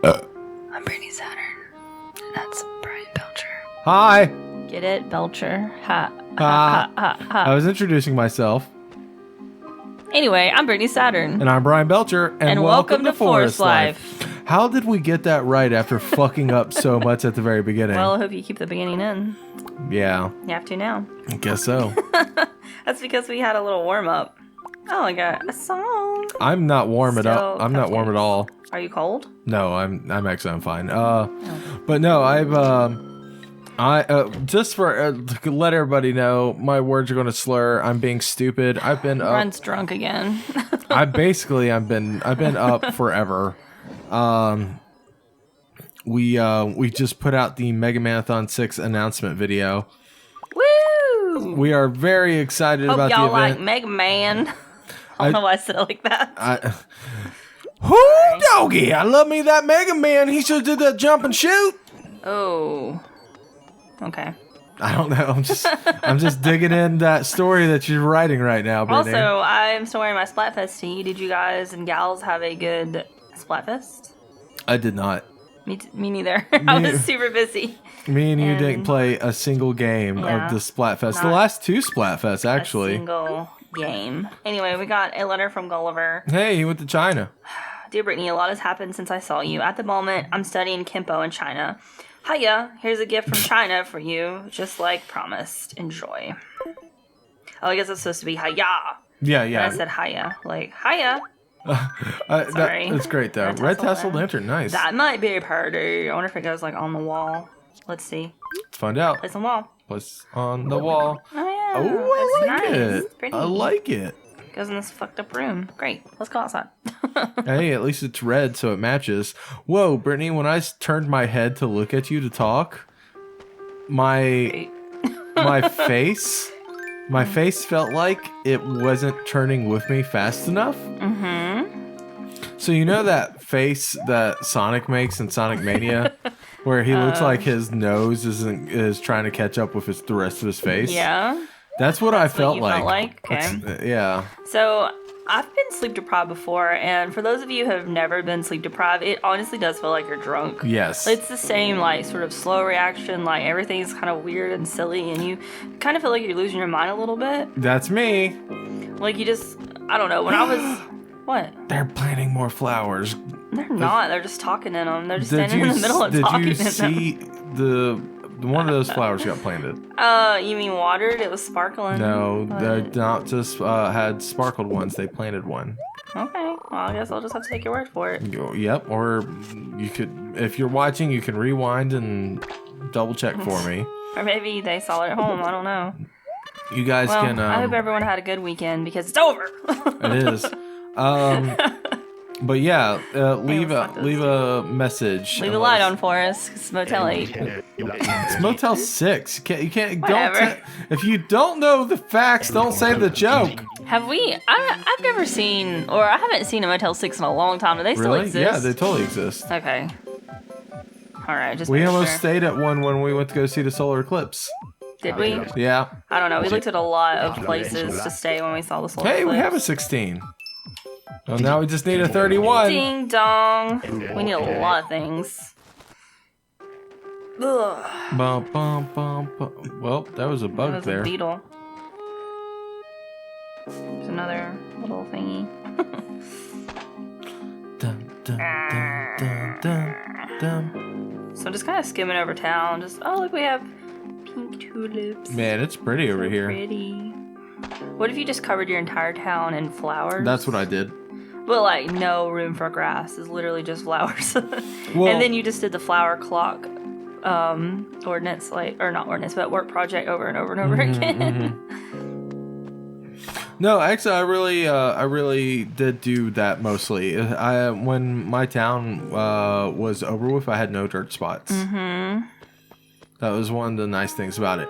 I'm Brittany Saturn. And that's Bryan Belcher. Hi. Get it? Belcher. Ha. I was introducing myself. Anyway, I'm Brittany Saturn. And I'm Bryan Belcher. And welcome to Forest Life. How did we get that right after fucking up so much at the very beginning? Well, I hope you keep the beginning in. Yeah. You have to now. I guess so. That's because we had a little warm-up. Oh, I got a song. I'm not warm at all. I'm not warm at all. Are you cold? No, I'm fine. But no, just for to let everybody know, my words are going to slur. I'm being stupid. I've been up. Bryan's drunk again. I've been up forever. We just put out the Man-athon 6 announcement video. Woo! We are very excited about the event. Hope y'all like Mega Man. I don't know why I said it like that. Whoo, doggy! I love me that Mega Man. He should did that jump and shoot. Oh. Okay. I don't know. I'm just digging in that story that you're writing right now, Brittany. Also, I'm still wearing my Splatfest tee. Did you guys and gals have a good Splatfest? I did not. Me neither. I was super busy. Me and you didn't play a single game of the Splatfest. The last two Splatfests, actually. A single game. Anyway, we got a letter from Gulliver. Hey, he went to China. Dear Brittany, a lot has happened since I saw you. At the moment, I'm studying Kempo in China. Hiya, here's a gift from China for you, just like promised. Enjoy. Oh, I guess it's supposed to be hiya. Yeah. And I said hiya. Like, hiya. Sorry. That's great, though. Red tassel lantern, nice. That might be a party. I wonder if it goes, like, on the wall. Let's see. Let's find out. Place on the wall. Place on the wall. Oh, yeah. Oh, I like nice. it. Pretty. I like it. Goes in this fucked up room. Great. Let's go outside. Hey, at least it's red, so it matches. Whoa, Brittany, when I turned my head to look at you to talk, my face felt like it wasn't turning with me fast enough. Mm-hmm. So you know that face that Sonic makes in Sonic Mania, where he looks like his nose is trying to catch up with the rest of his face? Yeah. That's what I felt like. Okay. Yeah. So I've been sleep deprived before, and for those of you who have never been sleep deprived, it honestly does feel like you're drunk. Yes. It's the same, like, sort of slow reaction, like everything's kind of weird and silly, and you kind of feel like you're losing your mind a little bit. That's me. Like, you just, I don't know, when I was, what? They're planting more flowers. They're not, they're just talking in them. They're just standing in the middle and talking in them. Did you see one of those flowers got planted? You mean watered? It was sparkling? No, they not just had sparkled ones. They planted one. Okay, well, I guess I'll just have to take your word for it. Yep, or you could, if you're watching, you can rewind and double check for me. Or maybe they saw it at home, I don't know. You guys can... I hope everyone had a good weekend because it's over! It is. But yeah, leave a message. Leave a light on for us. It's Motel 8. It's Motel 6. You can't. Whatever. If you don't know the facts, don't say the joke. Have we? I've never seen, or I haven't seen a Motel 6 in a long time. Do they still exist? Yeah, they totally exist. Okay. All right. We almost stayed at one when we went to go see the solar eclipse. Did we? Yeah. I don't know. We looked at a lot of places to stay when we saw the solar eclipse. Hey, we have a 16. Well, now we just need a 31. Ding dong. We need a lot of things. Ugh. Bum, bum, bum, bum. Well, that was a bug there. A beetle. There's another little thingy. Dun, dun, dun, dun, dun, dun. So just kind of skimming over town. Just, oh, look, we have pink tulips. Man, it's pretty over here. Pretty. What if you just covered your entire town in flowers? That's what I did. But, like, no room for grass. It's literally just flowers. Well, and then you just did the flower clock ordinance, or not ordinance, but work project over and over and over again. No, actually, I really did do that mostly. When my town was over with, I had no dirt spots. Mm-hmm. That was one of the nice things about it.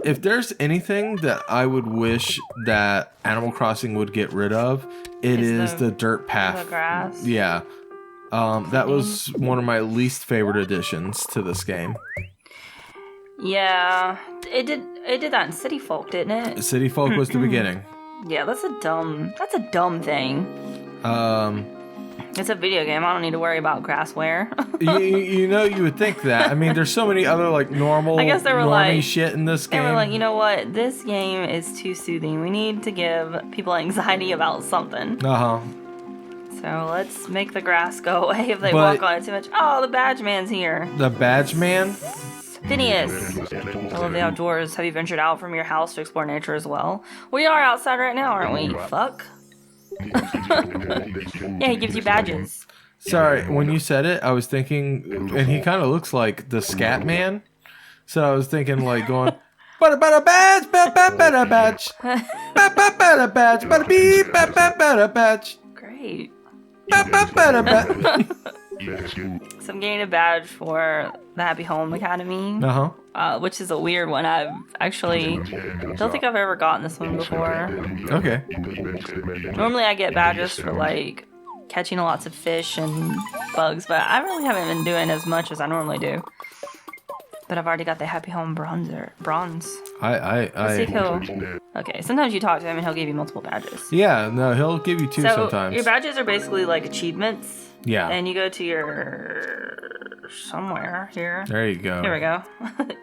If there's anything that I would wish that Animal Crossing would get rid of, it is the dirt path. The grass. Yeah. That was one of my least favorite additions to this game. Yeah. It did that in City Folk, didn't it? City Folk was the beginning. Yeah, that's a dumb thing. It's a video game. I don't need to worry about grass wear. you know, you would think that. I mean, there's so many other like normal, I guess they were normie like, shit in this they game. were like, you know what? This game is too soothing. We need to give people anxiety about something. Uh huh. So let's make the grass go away if they walk on it too much. Oh, the badge man's here. The badge man? Phineas. I love the outdoors. Have you ventured out from your house to explore nature as well? We are outside right now, aren't we? Fuck. Yeah, he gives you badges. Sorry, when you said it, I was thinking, and he kind of looks like the Scat Man. So I was thinking, like, going, bada badge, bada badge, bada badge, bada beep, bada badge. Great. Bada badge. So I'm getting a badge for the Happy Home Academy, which is a weird one. I don't think I've ever gotten this one before. Okay. Normally I get badges for like catching lots of fish and bugs, but I really haven't been doing as much as I normally do. But I've already got the Happy Home bronze. Let's see if he'll... Okay, sometimes you talk to him and he'll give you multiple badges. Yeah, no, he'll give you two sometimes. Your badges are basically like achievements. Yeah. And you go to your... somewhere here. There you go. Here we go.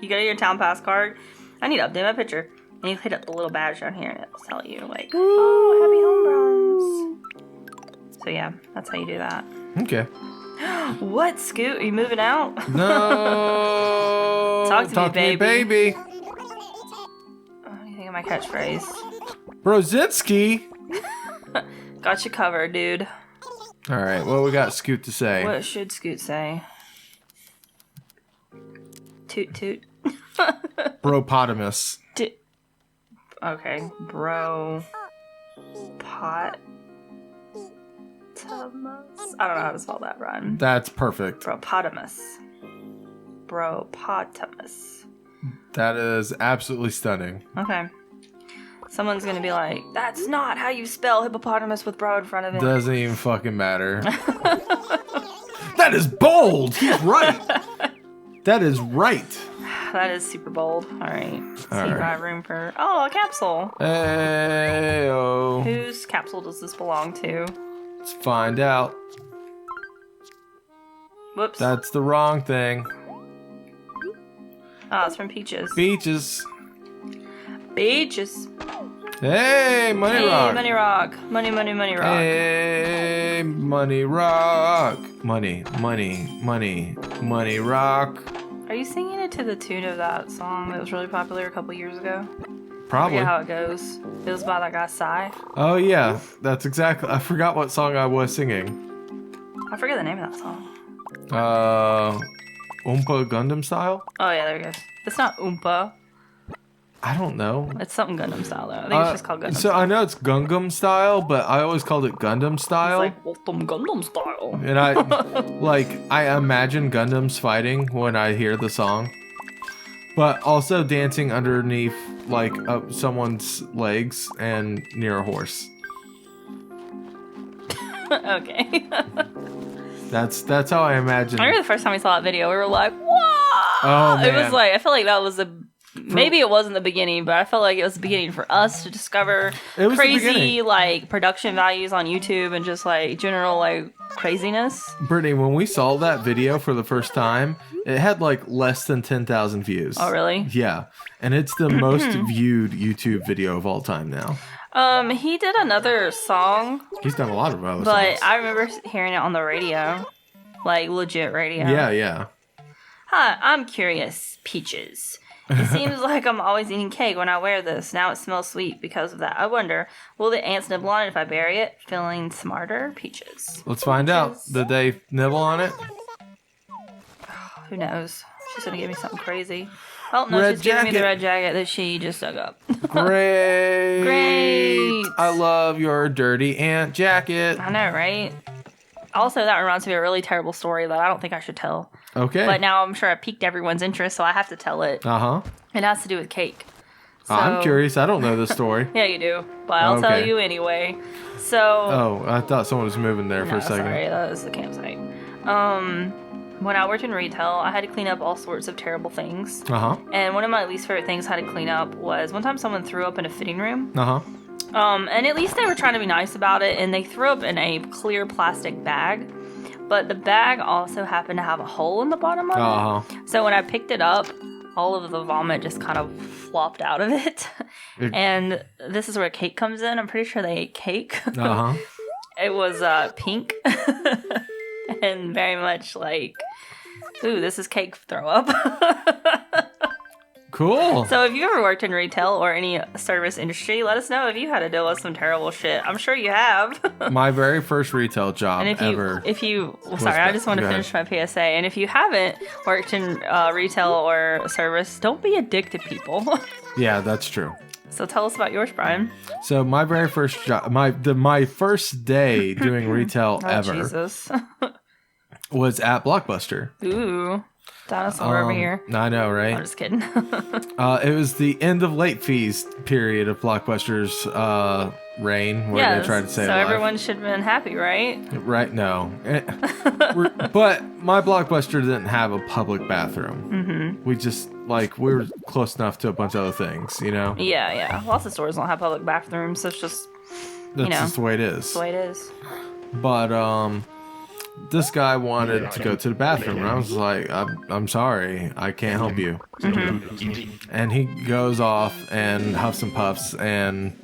You go to your town pass card. I need to update my picture. And you hit up the little badge down here and it'll tell you like, oh, Happy Home Bronze. So yeah, that's how you do that. Okay. What, Scoot? Are you moving out? No. Talk to me, baby. What do you think of my catchphrase? Brozinski. Got you covered, dude. All right, what we got Scoot to say? What should Scoot say? Toot toot. Bropotamus. Okay, bro. Pot. I don't know how to spell that, Brian. That's perfect. Bropotamus. Bropotamus. That is absolutely stunning. Okay. Someone's gonna be like, that's not how you spell hippopotamus with bro in front of it. Doesn't even fucking matter. That is bold! He's right! That is right. That is super bold. Alright. All See, right. got room for... Oh, a capsule! Hey-oh. Whose capsule does this belong to? Let's find out. Whoops. That's the wrong thing. Oh, it's from Peaches. Beaches. Beaches. Hey, Money Rock. Money Rock. Money Rock. Hey, Money Rock. Money Rock. Are you singing it to the tune of that song that was really popular a couple years ago? Probably. I forget how it goes. It was by that guy, Psy. Oh, yeah. That's exactly... I forgot what song I was singing. I forget the name of that song. Oompa Gundam Style? Oh, yeah, there it goes. It's not Oompa. I don't know. It's something Gundam Style, though. I think it's just called Gundam So Style. I know it's Gundam Style, but I always called it Gundam Style. It's like, welcome Gundam Style. And I imagine Gundams fighting when I hear the song. But also dancing underneath, like, someone's legs and near a horse. Okay. That's how I imagine. I remember the first time we saw that video, we were like, "Whoa!" Oh, man. It was like, I feel like that was maybe it wasn't the beginning, but I felt like it was the beginning for us to discover crazy, like, production values on YouTube and just, like, general, like, craziness. Brittany, when we saw that video for the first time, it had, like, less than 10,000 views. Oh, really? Yeah. And it's the most viewed YouTube video of all time now. He did another song. He's done a lot of other But songs. I remember hearing it on the radio. Like, legit radio. Yeah. Hi, I'm curious, Peaches. It seems like I'm always eating cake when I wear this. Now it smells sweet because of that. I wonder, will the ants nibble on it if I bury it? Feeling smarter, Peaches. Let's find out. Did they nibble on it? Who knows? She's gonna give me something crazy. Oh, no, Red she's giving me the jacket. red jacket that she just dug up. Great. Great. I love your dirty ant jacket. I know, right? Also, that reminds me of a really terrible story that I don't think I should tell. Okay. But now I'm sure I piqued everyone's interest, so I have to tell it. Uh-huh. It has to do with cake. So, I'm curious. I don't know this story. Yeah, you do. But I'll tell Okay. you anyway. So... Oh, I thought someone was moving there for No, a second. sorry, that was the campsite. When I worked in retail, I had to clean up all sorts of terrible things. Uh-huh. And one of my least favorite things I had to clean up was one time someone threw up in a fitting room. Uh-huh. And at least they were trying to be nice about it, and they threw up in a clear plastic bag. But the bag also happened to have a hole in the bottom of it. So when I picked it up, all of the vomit just kind of flopped out of it. And this is where cake comes in. I'm pretty sure they ate cake. It was pink and very much like, ooh, this is cake throw up. Cool. So if you ever worked in retail or any service industry, let us know if you had to deal with some terrible shit. I'm sure you have. My very first retail job and ever. I just want to finish my PSA. And if you haven't worked in retail or service, don't be a dick to people. Yeah, that's true. So tell us about yours, Brian. So my very first job, my first day doing retail ever Jesus. was at Blockbuster. Ooh. Dinosaur over here. I know, right? I'm just kidding. It was the end of late fees period of Blockbuster's reign, where they tried to save so life. everyone should have been happy, right? Right? No. But my Blockbuster didn't have a public bathroom. We just, we were close enough to a bunch of other things, you know? Yeah. Lots of stores don't have public bathrooms, so it's just, That's just the way it is. That's the way it is. But, this guy wanted to go to the bathroom, and I was like, I'm sorry, I can't help you. And he goes off and huffs and puffs and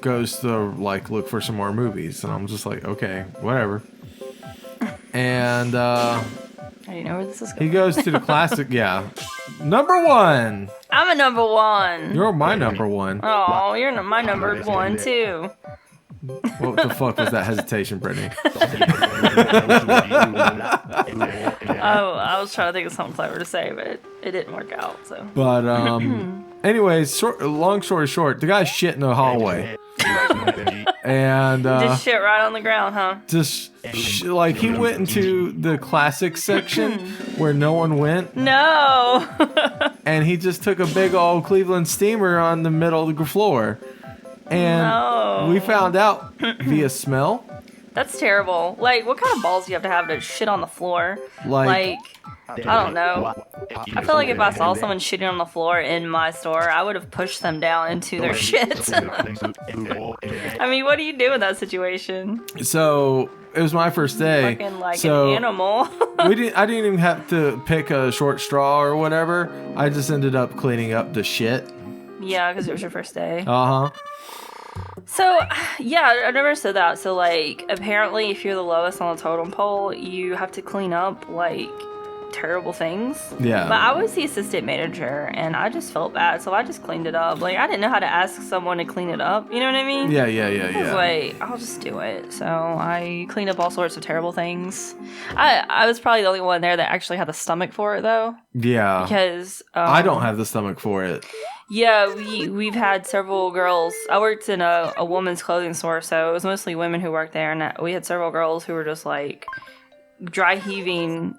goes to look for some more movies, and I'm just like, okay, whatever. And I didn't know where this is going. He goes to the classic, number one. I'm a number one. You're my number one. Oh, you're my number one too. What the fuck was that hesitation, Brittany? I was trying to think of something clever to say, but it didn't work out. So, but anyways, long story short, the guy shit in the hallway, and just shit right on the ground, huh? He went into the classic section where no one went. No. And he just took a big old Cleveland steamer on the middle of the floor. And we found out via smell. That's terrible. What kind of balls do you have to shit on the floor? I don't know. I feel like if I saw someone shitting on the floor in my store, I would have pushed them down into their shit. I mean, what do you do in that situation? So it was my first day. Fucking an animal. I didn't even have to pick a short straw or whatever. I just ended up cleaning up the shit. Yeah, because it was your first day. So, yeah, I've never said that. So, apparently, if you're the lowest on the totem pole, you have to clean up, terrible things. Yeah. But I was the assistant manager, and I just felt bad, so I just cleaned it up. I didn't know how to ask someone to clean it up. You know what I mean? Yeah. I was I'll just do it. So I cleaned up all sorts of terrible things. I was probably the only one there that actually had the stomach for it, though. Yeah. Because I don't have the stomach for it. Yeah, we've had several girls. I worked in a woman's clothing store, so it was mostly women who worked there, and we had several girls who were just dry heaving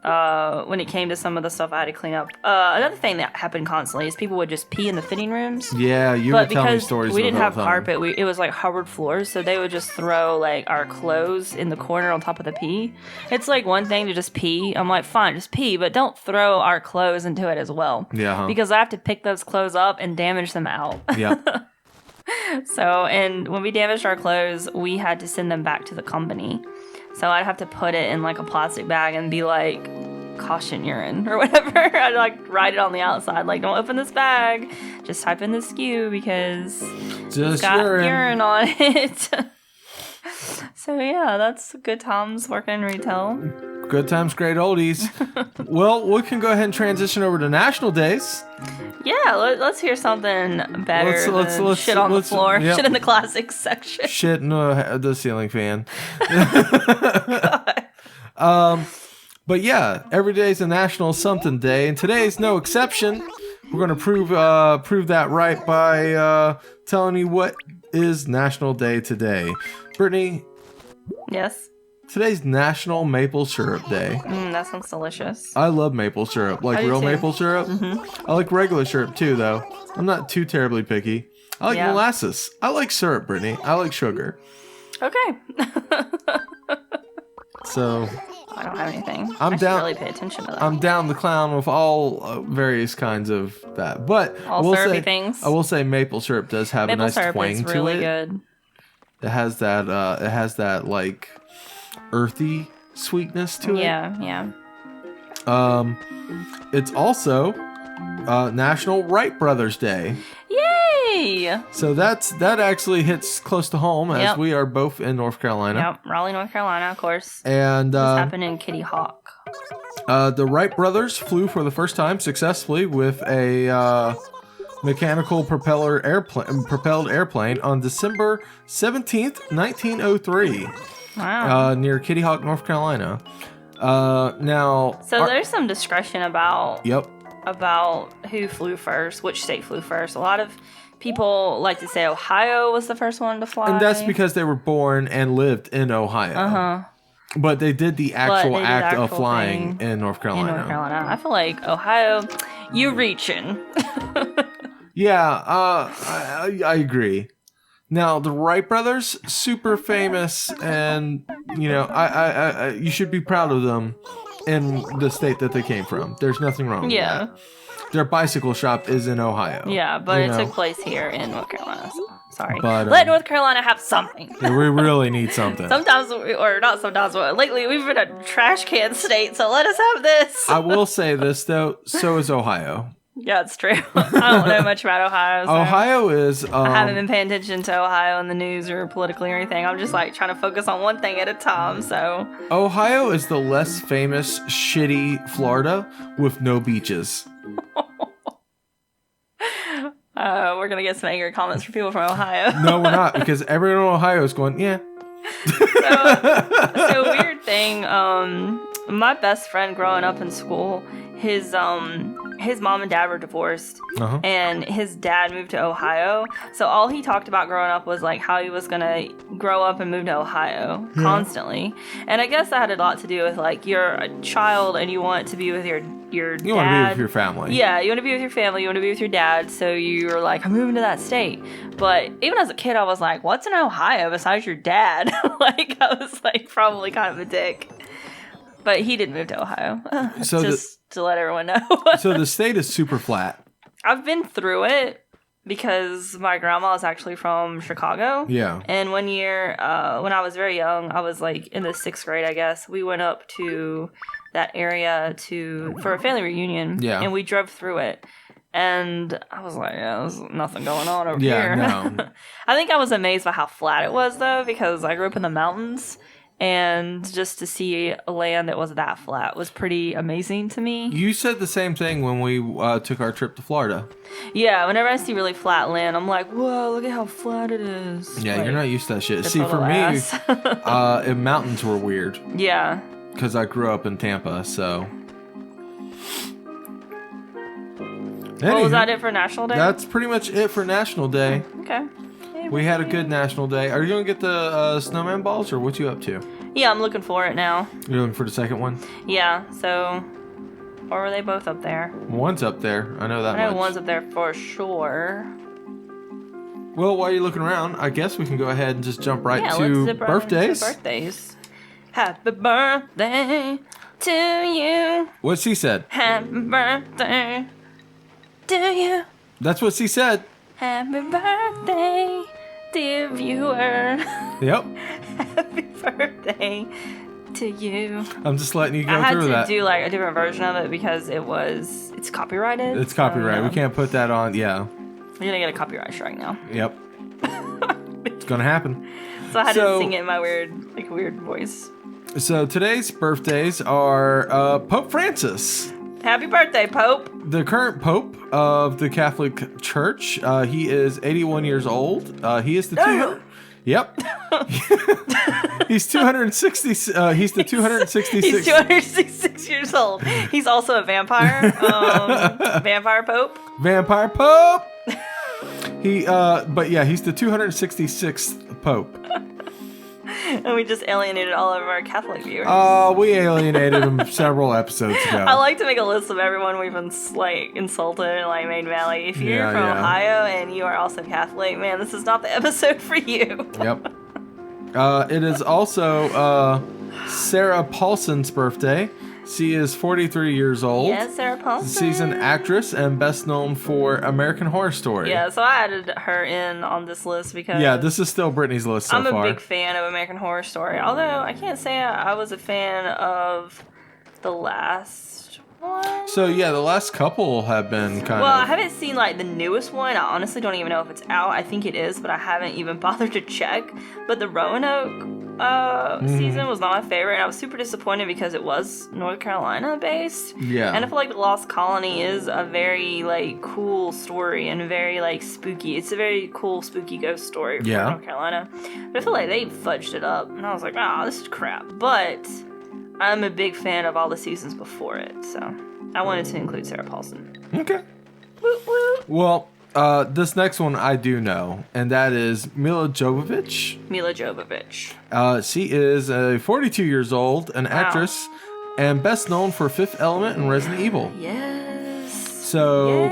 when it came to some of the stuff I had to clean up. Another thing that happened constantly is people would just pee in the fitting rooms. Yeah, you would tell me stories. But because we didn't have carpet, it was hardwood floors, so they would just throw our clothes in the corner on top of the pee. It's one thing to just pee. I'm like, fine, just pee, but don't throw our clothes into it as well. Yeah. Because I have to pick those clothes up and damage them out. Yeah. So, and when we damaged our clothes, we had to send them back to the company. So I'd have to put it in a plastic bag and be caution urine or whatever. I'd write it on the outside, don't open this bag. Just type in the SKU because it's got urine on it. So yeah, that's good times working in retail. Good times, great oldies. Well, we can go ahead and transition over to National Days. Yeah, let's hear something better than shit on the floor. Yep. Shit in the classics section. Shit in the ceiling fan. But yeah, every day is a National Something Day, and today's no exception. We're going to prove that right by telling you what is National Day today. Brittany? Yes? Today's National Maple Syrup Day. That sounds delicious. I love maple syrup. Real maple syrup. Mm-hmm. I like regular syrup too, though. I'm not too terribly picky. I like molasses. I like syrup, Brittany. I like sugar. Okay. So, I don't have anything. I'm I down. should really pay attention to that. I'm down the clown with all various kinds of that, but All syrupy things. I will say maple syrup does have a nice syrup twang is to really it. good. It has that. It has that like earthy sweetness to it. Yeah. It's also National Wright Brothers Day. Yay! So that actually hits close to home as Yep. we are both in North Carolina. Yep, Raleigh, North Carolina, of course. And This happened in Kitty Hawk. the Wright brothers flew for the first time successfully with a mechanical propelled airplane on December 17th, 1903. Wow. Near Kitty Hawk, North Carolina. Now... So there's some discussion about Yep. about who flew first, which state flew first. A lot of people like to say Ohio was the first one to fly. And that's because they were born and lived in Ohio. Uh-huh. But they did the actual But they did act the of actual flying thing in North Carolina. In North Carolina. I feel like Ohio, you reaching. Yeah, I agree. Now, the Wright brothers, super famous, and, you know, I you should be proud of them in the state that they came from. There's nothing wrong with Yeah. that. Their bicycle shop is in Ohio. Yeah, but you it know. took place here in North Carolina. So, sorry. But, Let North Carolina have something. Yeah, we really need something. Sometimes, or not sometimes, but lately we've been a trash can state, so let us have this. I will say this, though, so is Ohio. Yeah, it's true. I don't know much about Ohio. So Ohio is... I haven't been paying attention to Ohio in the news or politically or anything. I'm just like trying to focus on one thing at a time, so. Ohio is the less famous, shitty Florida with no beaches. We're going to get some angry comments from people from Ohio. No, we're not, because everyone in Ohio is going, yeah. So weird thing, my best friend growing up in school, his mom and dad were divorced, Uh-huh. and his dad moved to Ohio. So all he talked about growing up was like how he was gonna grow up and move to Ohio constantly. And I guess that had a lot to do with like you're a child and you want to be with your dad. You want to be with your family. Yeah, you want to be with your family, you want to be with your dad, so you're like, I'm moving to that state. But even as a kid, I was like, what's in Ohio besides your dad? Like, I was like, probably kind of a dick. But he did move to Ohio, So just to let everyone know. So the state is super flat. I've been through it because my grandma is actually from Chicago. Yeah. And one year, when I was very young, I was like in the 6th grade, I guess, we went up to that area for a family reunion. Yeah. And we drove through it. And I was like, yeah, there's nothing going on over Yeah, here. no. I think I was amazed by how flat it was, though, because I grew up in the mountains. And just to see a land that was that flat was pretty amazing to me. You said the same thing when we took our trip to Florida. Yeah, whenever I see really flat land, I'm like, whoa, look at how flat it is. Yeah, Like, you're not used to that shit. the See, for total me, ass. mountains were weird Yeah. because I grew up in Tampa, so. Well, was that it for National Day? That's pretty much it for National Day. Okay. We had a good National Day. Are you going to get the snowman balls, or what you up to? Yeah, I'm looking for it now. You're looking for the second one? Yeah, so. Or were they both up there? One's up there. I know that I know much. one's up there for sure. Well, while you're looking around, I guess we can go ahead and just jump right Yeah, to let's zip right birthdays. into birthdays. Happy birthday to you. What she said. Happy birthday to you. That's what she said. Happy birthday, dear viewer. Yep. Happy birthday to you. I'm just letting you go I had through to that. do like a different version of it because it's copyrighted. It's copyright. So, We can't put that on. Yeah. You're gonna get a copyright strike now. Yep. It's gonna happen. So I had to sing it in my weird voice. So today's birthdays are Pope Francis, Happy birthday, Pope. the current Pope of the Catholic Church. He is 81 years old. He is the Yep. He's 260. He's the 266. He's 266 years old. He's also a vampire. Vampire Pope. Vampire Pope. But yeah, he's the 266th Pope. And we just alienated all of our Catholic viewers. We alienated him several episodes ago. I like to make a list of everyone we've insulted and made mad. Like, if you're from yeah. Ohio and you are also Catholic, man, this is not the episode for you. Yep. It is also Sarah Paulson's birthday. She is 43 years old. Yes, Sarah Paulson. She's an actress and best known for American Horror Story. Yeah, so I added her in on this list because... Yeah, this is still Brittany's list so far. I'm a big fan of American Horror Story. Although, I can't say I was a fan of the last one. So, yeah, the last couple have been kind of... Well, I haven't seen, like, the newest one. I honestly don't even know if it's out. I think it is, but I haven't even bothered to check. But the Roanoke season was not my favorite, and I was super disappointed because it was North Carolina based. Yeah. And I feel like The Lost Colony is a very, like, cool story and very, like, spooky. It's a very cool, spooky ghost story from North Carolina. But I feel like they fudged it up, and I was like, this is crap. But I'm a big fan of all the seasons before it, so I wanted to include Sarah Paulson. Okay. Woot woot. Well, this next one I do know, and that is Mila Jovovich. Mila Jovovich. She is 42 years old, an actress, and best known for Fifth Element and Resident Evil. Yes. So,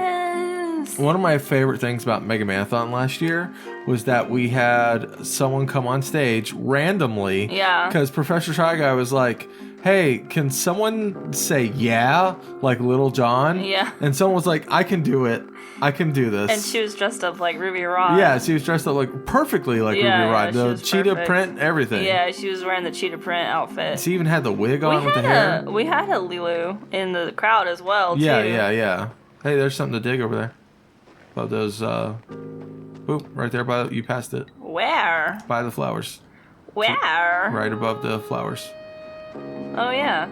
one of my favorite things about Mega Man-athon last year was that we had someone come on stage randomly. Yeah. Because Professor Shy Guy was like, hey, can someone say yeah, like Little John? Yeah. And someone was like, I can do it. I can do this. And she was dressed up like Ruby Rod. Yeah, she was dressed up like perfectly like Ruby Rod. The cheetah perfect. print, everything. Yeah, she was wearing the cheetah print outfit. She even had the wig on with the hair. We had a Lulu in the crowd as well, too. Yeah. Hey, there's something to dig over there. Above those, boop, right there by, you passed it. Where? By the flowers. Where? Right above the flowers. Oh, yeah.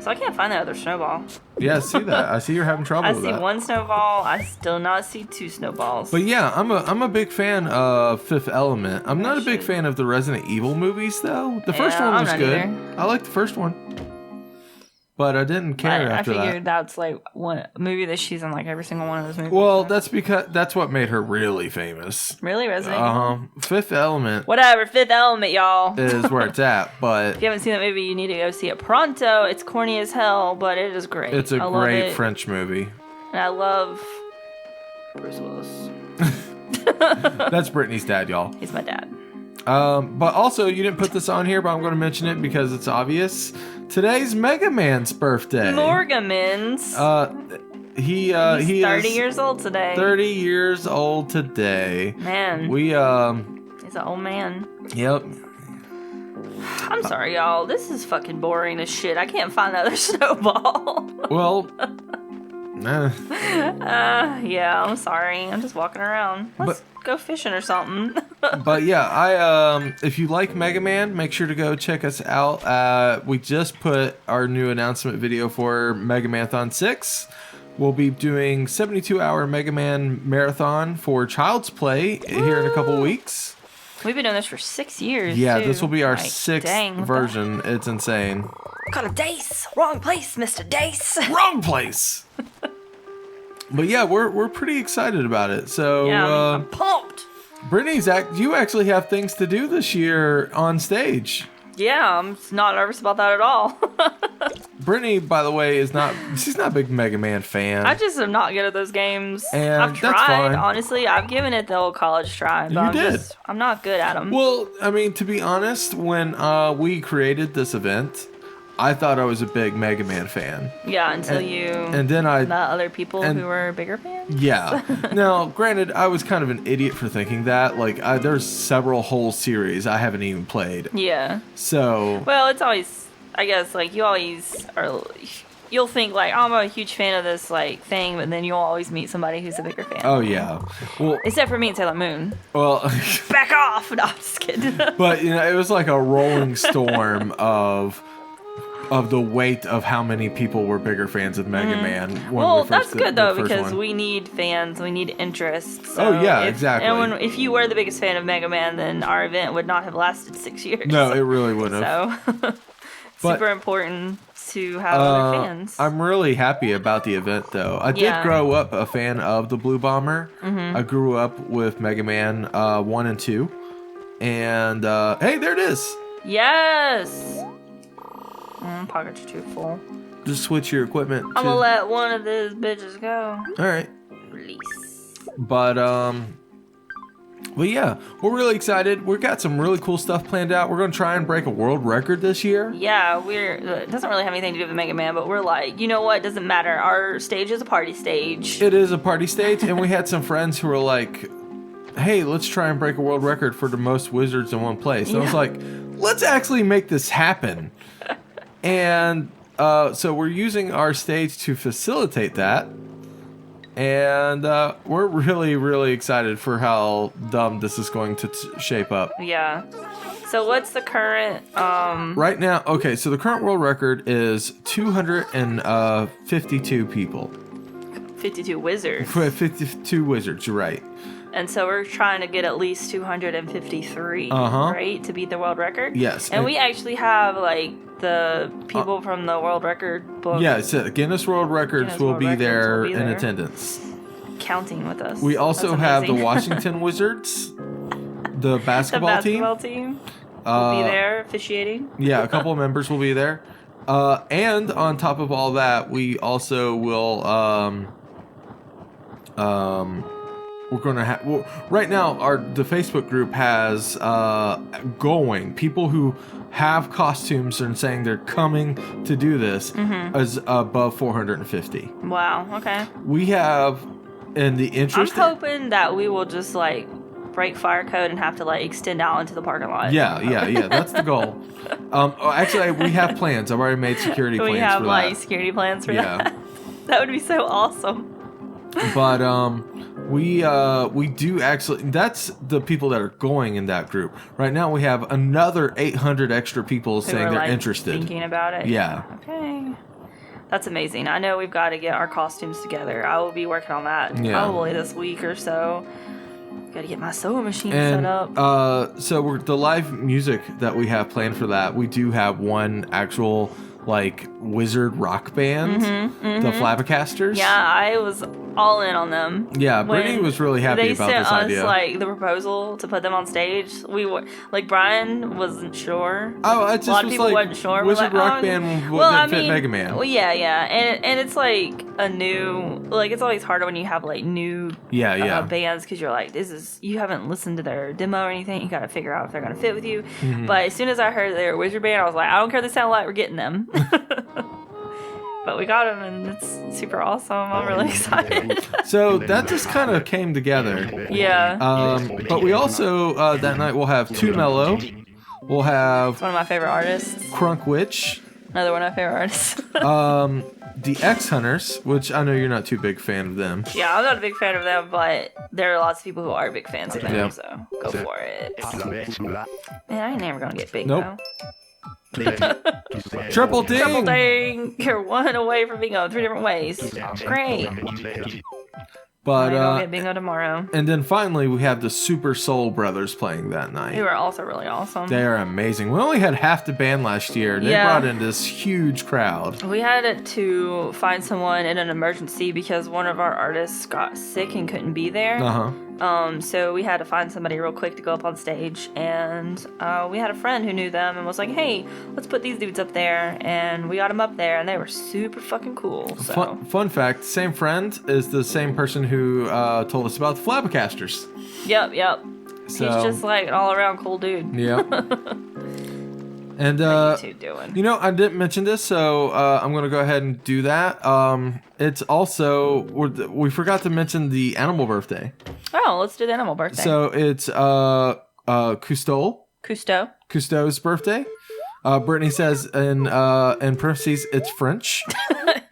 So I can't find that other snowball. Yeah, I see that. I see you're having trouble with that. I see one snowball. I still not see two snowballs. But yeah, I'm a big fan of Fifth Element. I'm not a big fan of the Resident Evil movies, though. The first one was good. Either. I liked the first one. But I didn't care after that. I figured that's like one movie that she's in like every single one of those movies. Well, that's because that's what made her really famous. Really? Resident Evil? Fifth Element. Whatever, Fifth Element, y'all. Is where it's at, but... If you haven't seen that movie, you need to go see it pronto. It's corny as hell, but it is great. It's a great French movie. And I love Bruce Willis. That's Brittany's dad, y'all. He's my dad. But also, you didn't put this on here, but I'm going to mention it because it's obvious. Today's Mega Man's birthday. Morgamans. He's 30 years old today. 30 years old today. Man. He's an old man. Yep. I'm sorry, y'all. This is fucking boring as shit. I can't find another snowball. Well... yeah, I'm sorry. I'm just walking around. Let's go fishing or something. But yeah, if you like Mega Man, make sure to go check us out. We just put our new announcement video for Mega Man-athon 6. We'll be doing 72-hour Mega Man marathon for Child's Play here in a couple weeks. We've been doing this for 6 years. Yeah, too. This will be our sixth version. It's insane. Got a Dace. Wrong place, Mr. Dace. Wrong place. But yeah, we're pretty excited about it. So yeah, I'm pumped. Brittany's you actually have things to do this year on stage. Yeah, I'm not nervous about that at all. Brittany, by the way, she's not a big Mega Man fan. I just am not good at those games. And I've tried, that's fine. Honestly. I've given it the old college try. But I'm not good at them. Well, I mean, to be honest, when we created this event, I thought I was a big Mega Man fan. Yeah, until and then I met other people who were bigger fans. Yeah. Now, granted, I was kind of an idiot for thinking that. Like, there's several whole series I haven't even played. Yeah. So. Well, it's always, I guess, like you always are. You'll think like, oh, I'm a huge fan of this like thing, but then you'll always meet somebody who's a bigger fan. Oh yeah. Well, except for me and Sailor Moon. Well. Back off! No, I'm just kidding. But it was like a rolling storm of the weight of how many people were bigger fans of Mega Man. Well, that's good though, because we need fans, we need interest. So exactly. And if you were the biggest fan of Mega Man, then our event would not have lasted 6 years. No, it really wouldn't have. So, super important to have other fans. I'm really happy about the event, though. I did grow up a fan of the Blue Bomber. I grew up with Mega Man 1 and 2. And, hey, there it is. Yes. Pockets are too full. Just switch your equipment. I'm gonna let one of these bitches go. All right. Release. But But yeah, we're really excited. We've got some really cool stuff planned out. We're going to try and break a world record this year. Yeah, it doesn't really have anything to do with Mega Man, but we're like, you know what? It doesn't matter. Our stage is a party stage. It is a party stage, and we had some friends who were like, hey, let's try and break a world record for the most wizards in one place. And I was like, let's actually make this happen. And so we're using our stage to facilitate that. And we're really, really excited for how dumb this is going to shape up. Yeah. So what's the current... Right now, okay, so the current world record is 252 people. 52 wizards. 52 wizards, you're right. And so we're trying to get at least 253, right? To beat the world record? Yes. And we actually have, like, the people from the world record book. Yeah, so Guinness World Records will be there in attendance. Counting with us. We also have the Washington Wizards, the basketball team. will be there officiating. Yeah, a couple of members will be there. And on top of all that, we also will... we're going to have... Well, right now, the Facebook group has going. People who have costumes and saying they're coming to do this is above 450. Wow, okay. We have, in the interest... I'm hoping that we will just, like, break fire code and have to, like, extend out into the parking lot. Yeah. That's the goal. Actually, we have plans. I've already made security plans for that. We have, like, security plans for that. That would be so awesome. But we do actually. That's the people that are going in that group. Right now, we have another 800 extra people saying they're interested. Thinking about it. Yeah. Okay. That's amazing. I know we've got to get our costumes together. I will be working on that probably this week or so. Got to get my sewing machine set up. So the live music that we have planned for that, we do have one actual like wizard rock band, the Flabbercasters. Yeah, I was all in on them. Yeah, Brittany was really happy about this idea. They sent us like the proposal to put them on stage. We were like Bryan wasn't sure. Oh, I just a lot of people wasn't sure. Wizard rock band wouldn't fit Mega Man. Well, yeah, and it's like a new it's always harder when you have like new bands because you're like you haven't listened to their demo or anything. You got to figure out if they're gonna fit with you. But as soon as I heard they were a wizard band, I was like, I don't care what they sound like, we're getting them. But we got them, and it's super awesome. I'm really excited. So that just kind of came together. Yeah. But we also, that night, we'll have Too Mellow. We'll have... It's one of my favorite artists. Crunk Witch. Another one of my favorite artists. The X Hunters, which I know you're not too big fan of them. Yeah, I'm not a big fan of them, but there are lots of people who are big fans of them, so go for it. Man, I ain't never going to get bingo. Nope. Triple ding! Triple ding! You're one away from bingo 3 different ways. Great. But I'll get bingo tomorrow. And then finally, we have the Super Soul Brothers playing that night. They were also really awesome. They are amazing. We only had half the band last year, and they brought in this huge crowd. We had to find someone in an emergency because one of our artists got sick and couldn't be there. So we had to find somebody real quick to go up on stage, and we had a friend who knew them and was like, hey, let's put these dudes up there, and we got them up there, and they were super fucking cool. So. Fun fact, same friend is the same person who told us about the Flabbercasters. Yep. So, he's just like an all-around cool dude. Yep. And what are you two doing? You know, I didn't mention this, so I'm going to go ahead and do that. It's also we forgot to mention the animal birthday. Oh, let's do the animal birthday. So it's Cousteau's birthday. Brittany says in parentheses it's French.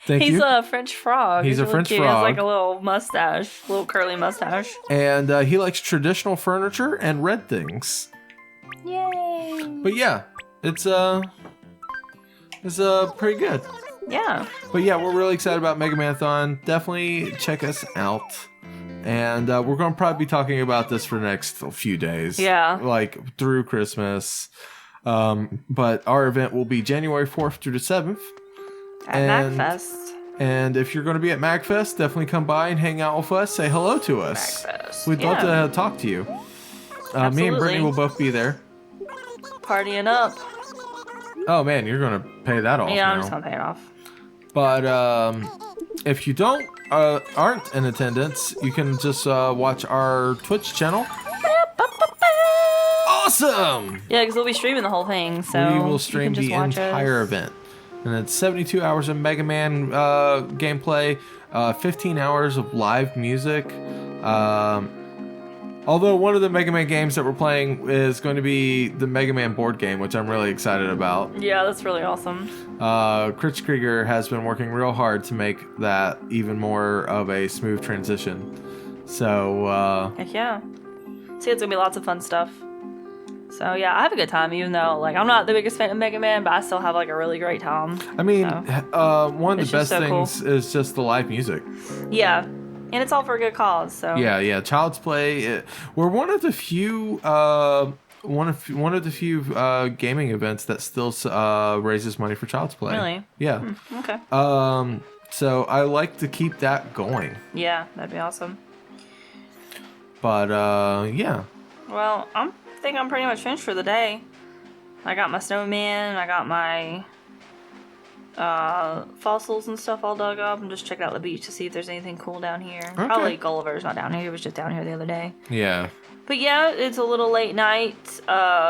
Thank you. He's a French frog. He's a French frog. He has like a little mustache, little curly mustache. And he likes traditional furniture and red things. Yay! But yeah. It's pretty good. Yeah. But yeah, we're really excited about Mega Man-athon. Definitely check us out. And we're going to probably be talking about this for the next few days. Yeah. Like through Christmas. But our event will be January 4th through the 7th. At MagFest. And if you're going to be at MagFest, definitely come by and hang out with us. Say hello to us. MagFest. We'd love to talk to you. Me and Brittany will both be there. Partying up. Oh man, you're gonna pay that off. Yeah, I'm just gonna pay it off. But if you aren't in attendance, you can just watch our Twitch channel. awesome. Yeah, because we'll be streaming the whole thing, so we will stream you can the just watch entire us. event. And it's 72 hours of Mega Man gameplay, 15 hours of live music. Although one of the Mega Man games that we're playing is going to be the Mega Man board game, which I'm really excited about. Yeah, that's really awesome. Chris Krieger has been working real hard to make that even more of a smooth transition. So, Heck yeah. See, it's gonna be lots of fun stuff. So yeah, I have a good time, even though like I'm not the biggest fan of Mega Man, but I still have like a really great time. I mean, so. One of It's the best just so things is just the live music. Yeah, and it's all for a good cause. So Yeah. Child's Play. We're one of the few, one of the few gaming events that still raises money for Child's Play. Really? Yeah. Okay. So I like to keep that going. Yeah, that'd be awesome. But yeah. Well, I think I'm pretty much finished for the day. I got my snowman. I got my fossils and stuff all dug up. I'm just checking out the beach to see if there's anything cool down here. Okay. Probably Gulliver's not down here. He was just down here the other day. Yeah. But yeah, it's a little late night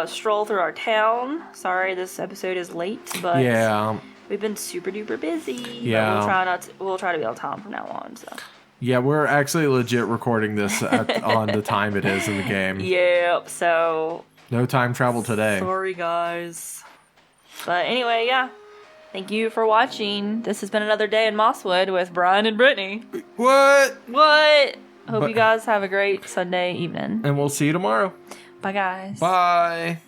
stroll through our town. Sorry, this episode is late, but Yeah. we've been super duper busy. Yeah. But we'll try to be on time from now on. So. Yeah, we're actually legit recording this on the time it is in the game. Yep. So. No time travel today. Sorry, guys. But anyway, yeah. Thank you for watching. This has been another day in Mosswood with Bryan and Brittany. What? Hope you guys have a great Sunday evening. And we'll see you tomorrow. Bye, guys. Bye.